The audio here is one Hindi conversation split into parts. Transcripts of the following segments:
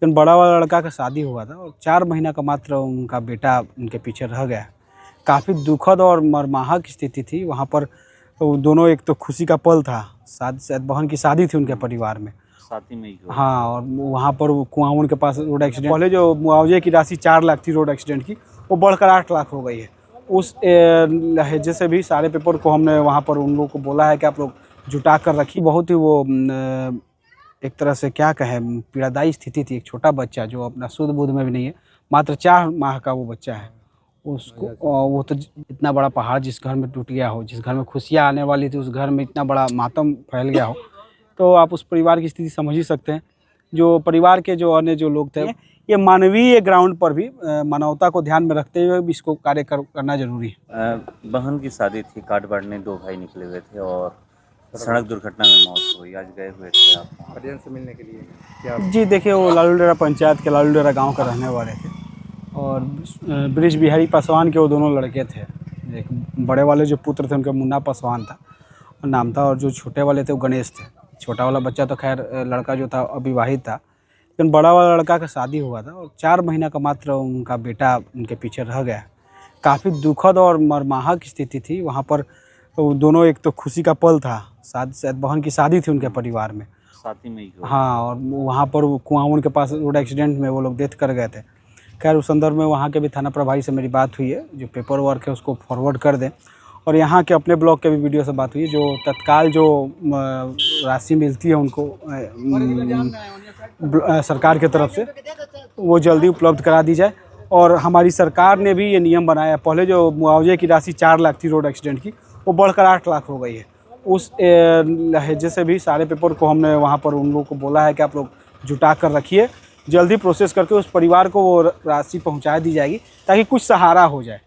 लेकिन बड़ा वाला लड़का का शादी हुआ था और 4 महीना का मात्र उनका बेटा उनके पीछे रह गया। काफ़ी दुखद और मर्माहत स्थिति थी वहाँ पर। तो दोनों, एक तो खुशी का पल था, शायद बहन की शादी थी उनके परिवार में। 7 मई को। हाँ, और वहाँ पर कुआं के पास रोड एक्सीडेंट, पहले जो मुआवजे की राशि 4 लाख थी रोड एक्सीडेंट की, वो बढ़कर 8 लाख हो गई है। उस लहजे से भी सारे पेपर को हमने वहाँ पर उन लोगों को बोला है कि आप लोग जुटा कर रखिए। बहुत ही वो एक तरह से क्या कहें, पीड़ादायी स्थिति थी। एक छोटा बच्चा जो अपना शुद्ध बुद्ध में भी नहीं है, मात्र 4 माह का वो बच्चा है। उसको वो तो इतना बड़ा पहाड़ जिस घर में टूट गया हो, जिस घर में खुशियाँ आने वाली थी, उस घर में इतना बड़ा मातम फैल गया हो, तो आप उस परिवार की स्थिति समझ ही सकते हैं। जो परिवार के जो अन्य जो लोग थे, ये मानवीय ग्राउंड पर भी मानवता को ध्यान में रखते हुए भी इसको कार्य करना जरूरी है। बहन की शादी थी, काट बांटने 2 भाई निकले हुए थे और सड़क दुर्घटना में मौत हुई। आज गए हुए थे आप परिजन से मिलने के लिए क्या? जी देखिए, वो लालूडेरा पंचायत के लालूडेरा गांव का रहने वाले थे और ब्रिज बिहारी पासवान के वो दोनों लड़के थे। एक बड़े वाले जो पुत्र थे उनका मुन्ना पासवान था नाम था, और जो छोटे वाले थे वो गणेश थे। छोटा वाला बच्चा तो खैर लड़का जो था अविवाहित था, लेकिन बड़ा वाला लड़का का शादी हुआ था और 4 महीना का मात्र उनका बेटा उनके पीछे रह गया। काफ़ी दुखद और मर्माहत स्थिति थी वहाँ पर। तो दोनों, एक तो खुशी का पल था, शायद बहन की शादी थी उनके परिवार में। 7 मई को। हाँ, और वहाँ पर कुआं के पास रोड एक्सीडेंट में वो लोग डेथ कर गए थे। खैर उस संदर्भ में वहाँ के भी थाना प्रभारी से मेरी बात हुई है, जो पेपर वर्क है उसको फॉरवर्ड कर दें, और यहाँ के अपने ब्लॉक के भी वीडियो से बात हुई है। जो तत्काल जो राशि मिलती है उनको सरकार की तरफ से, वो जल्दी उपलब्ध करा दी जाए। और हमारी सरकार ने भी ये नियम बनाया, पहले जो मुआवजे की राशि 4 लाख थी रोड एक्सीडेंट की, वो बढ़कर 8 लाख हो गई है। उस लहजे से भी सारे पेपर को हमने वहाँ पर उन लोगों को बोला है कि आप लोग जुटा कर रखिए, जल्दी प्रोसेस करके उस परिवार को वो राशि पहुँचा दी जाएगी, ताकि कुछ सहारा हो जाए।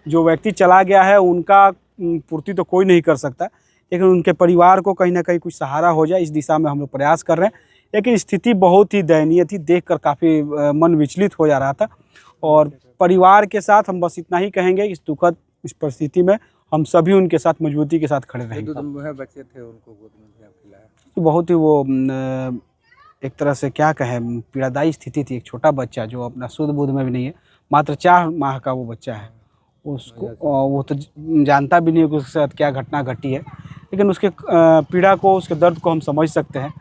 जो व्यक्ति चला गया है उनका पूर्ति तो कोई नहीं कर सकता, लेकिन उनके परिवार को कहीं ना कहीं कुछ सहारा हो जाए, इस दिशा में हम लोग प्रयास कर रहे हैं। लेकिन स्थिति बहुत ही दयनीय थी, देखकर काफ़ी मन विचलित हो जा रहा था। और परिवार के साथ हम बस इतना ही कहेंगे, इस दुखद इस परिस्थिति में हम सभी उनके साथ मजबूती के साथ खड़े रहेंगे। बच्चे थे, उनको गोद में खिलाया। बहुत ही वो एक तरह से क्या कहें, पीड़ादायी स्थिति थी। एक छोटा बच्चा जो अपना शुद्ध बुद्ध में भी नहीं है, मात्र 4 माह का वो बच्चा है। उसको वो तो जानता भी नहीं है कि उसके साथ क्या घटना घटी है, लेकिन उसके पीड़ा को, उसके दर्द को हम समझ सकते हैं।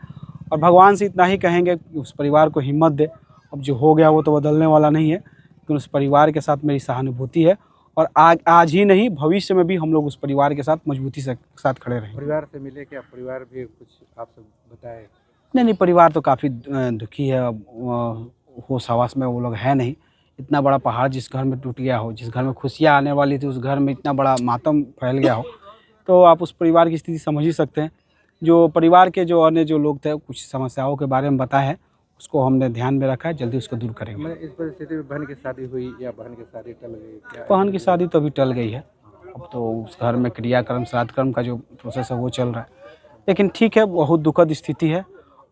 और भगवान से इतना ही कहेंगे कि उस परिवार को हिम्मत दे। अब जो हो गया वो तो बदलने वाला नहीं है, लेकिन उस परिवार के साथ मेरी सहानुभूति है, और आज ही नहीं, भविष्य में भी हम लोग उस परिवार के साथ मजबूती से साथ खड़े रहेंगे। परिवार से मिले क्या? परिवार भी कुछ आपसे बताए? नहीं, परिवार तो काफ़ी दुखी है। अब होश हवास में वो लोग है नहीं। इतना बड़ा पहाड़ जिस घर में टूट गया हो, जिस घर में खुशियाँ आने वाली थी, उस घर में इतना बड़ा मातम फैल गया हो, तो आप उस परिवार की स्थिति समझ ही सकते हैं। जो परिवार के जो अन्य जो लोग थे, कुछ समस्याओं के बारे में बताया है, उसको हमने ध्यान में रखा है, जल्दी उसको दूर करेंगे। इस परिस्थिति में बहन की शादी हुई या बहन की शादी टल गई? बहन की शादी तो अभी टल गई है। अब तो उस घर में क्रियाक्रम, श्राद्ध कर्म का जो प्रोसेस है वो चल रहा है। लेकिन ठीक है, बहुत दुखद स्थिति है,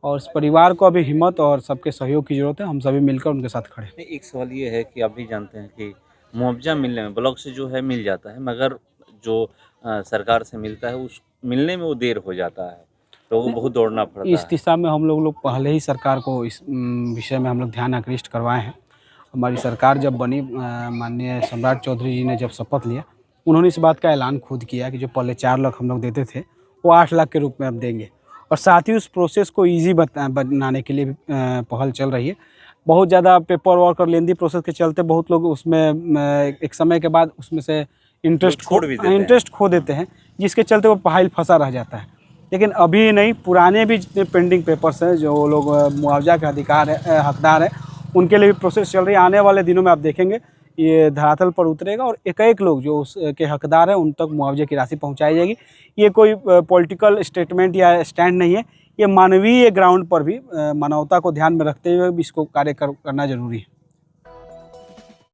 और इस परिवार को अभी हिम्मत और सबके सहयोग की ज़रूरत है। हम सभी मिलकर उनके साथ खड़े हैं। एक सवाल ये है कि आप भी जानते हैं कि मुआवजा मिलने में ब्लॉक से जो है मिल जाता है, मगर जो सरकार से मिलता है उस मिलने में वो देर हो जाता है, तो वो बहुत दौड़ना पड़ता है। इस दिशा में हम लोग पहले ही सरकार को इस विषय में हम लोग ध्यान आकृष्ट करवाए हैं। हमारी सरकार जब बनी, माननीय सम्राट चौधरी जी ने जब शपथ लिया, उन्होंने इस बात का ऐलान खुद किया कि जो पहले 4 लाख हम लोग देते थे, वो 8 लाख के रूप में अब देंगे। और साथ ही उस प्रोसेस को ईजी बनाने के लिए भी पहल चल रही है। बहुत ज़्यादा पेपर वर्क और लेंदी प्रोसेस के चलते बहुत लोग उसमें एक समय के बाद उसमें से इंटरेस्ट खो देते हैं, जिसके चलते वो फाइल फंसा रह जाता है। लेकिन अभी नहीं, पुराने भी जितने पेंडिंग पेपर्स हैं, जो लोग मुआवजा के हकदार हैं, उनके लिए भी प्रोसेस चल रही है। आने वाले दिनों में आप देखेंगे ये धरातल पर उतरेगा, और एक लोग जो उसके हकदार हैं उन तक मुआवजे की राशि पहुंचाई जाएगी। ये कोई पॉलिटिकल स्टेटमेंट या स्टैंड नहीं है, ये मानवीय ग्राउंड पर भी मानवता को ध्यान में रखते हुए भी इसको कार्य करना जरूरी है।